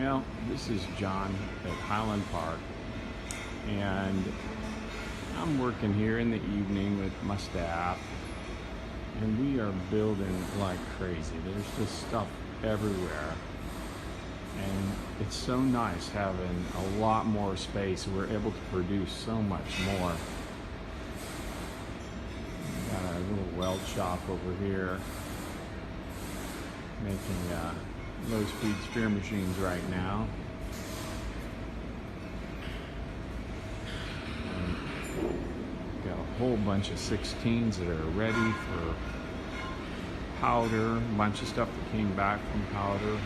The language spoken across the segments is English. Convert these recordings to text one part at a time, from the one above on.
Well, this is John at Highland Park, and I'm working here in the evening with my staff, and we are building like crazy. There's just stuff everywhere, and it's so nice having a lot more space. We're able to produce so much more. Got a little weld shop over here making low-speed sphere machines right now. And got a whole bunch of 16s that are ready for powder, a bunch of stuff that came back from powder.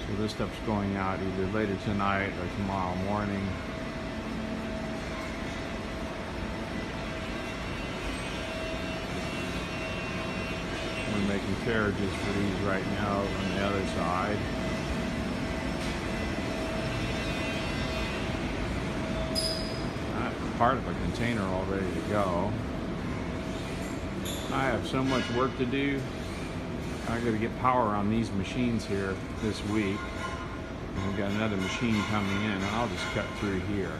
So this stuff's going out either later tonight or tomorrow morning. We're making carriages for these right now on the other side. Part of a container all ready to go. I have so much work to do. I got to get power on these machines here this week. And we've got another machine coming in, and I'll just cut through here.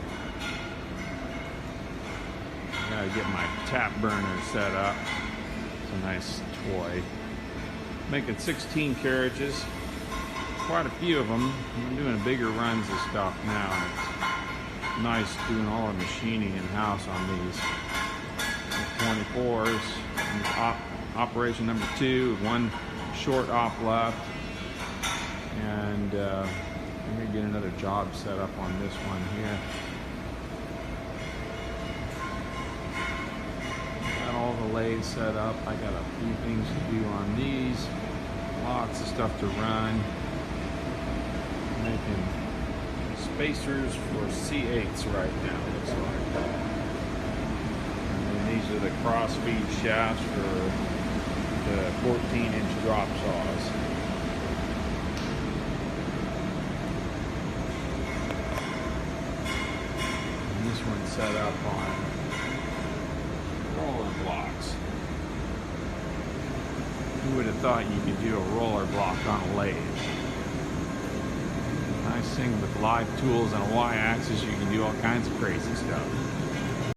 I got to get my tap burner set up. It's a nice toy. Making 16 carriages, quite a few of them. I'm doing bigger runs of stuff now. It's nice doing all the machining in-house on these 24s. Operation number 2, one short op left. And I'm going to get another job set up on this one here. All the lathes set up. I got a few things to do on these. Lots of stuff to run. Making spacers for C8s right now, looks like. And then these are the cross feed shafts for the 14-inch drop saws. And this one's set up on roller blocks. Who would have thought you could do a roller block on a lathe? Nice thing with live tools and a Y-axis, you can do all kinds of crazy stuff.